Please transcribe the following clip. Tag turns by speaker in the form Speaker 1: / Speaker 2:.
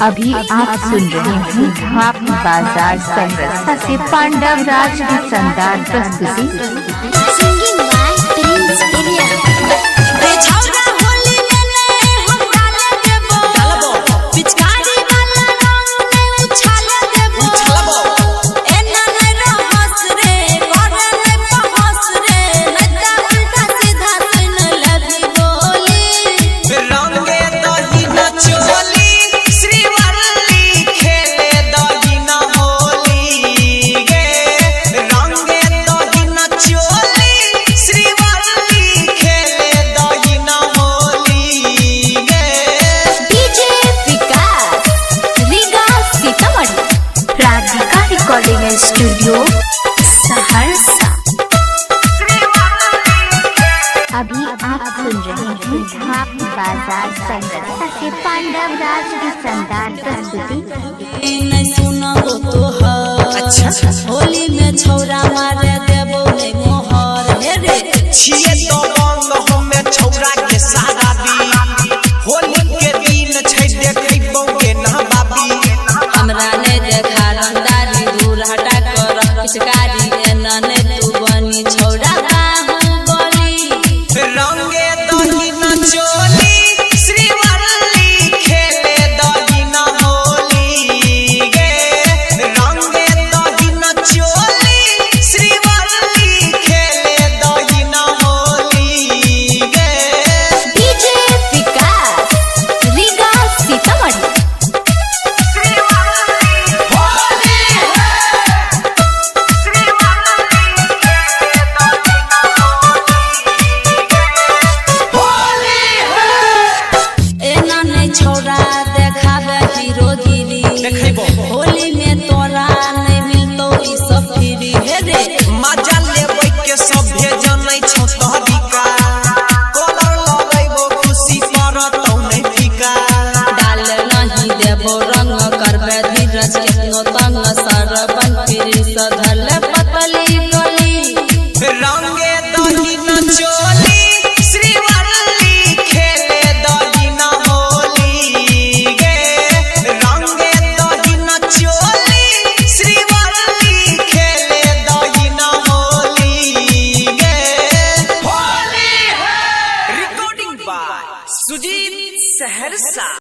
Speaker 1: अभी आप सुन रहे हैं धाप बाजार संरसा से पांडव राज की शानदार प्रस्तुति। स्टूडियो सहरसा। अभी आप सुन रहे हैं धाप बाजार संरसा से पांडव राज की शानदार प्रस्तुति।
Speaker 2: अच्छा
Speaker 3: होली में छौरा मारे देबो नहीं मोहर हे रे
Speaker 2: छिए तो रंग हमें छौरा के सारा दी होली के दिन छै देखैबो के ना बाबी
Speaker 3: हमरा ने देखा रंगदारी दूर हटा कर पिचकारी एना ने तू बनी छौरा बाहुबली
Speaker 2: रंगे दही न चोली श्रीवल्ली खेले दही न होली गे रंगे दही न चोली श्रीवल्ली खेले दही न होली गे
Speaker 1: डीजे विकास रीगा सीतामढ़ी।
Speaker 3: छौरा देखाबे हीरोगिरी होली में तोरा नहीं मिलतो ई सब फ्री हे रे
Speaker 2: मजा लेबै के सभे जानै छौ तहरीका कलर लगैबो खुशी करतौ नै फीका
Speaker 3: डाल नहीं देबो रंग करबे धीरज केतनो तंग सरबन फ्री सध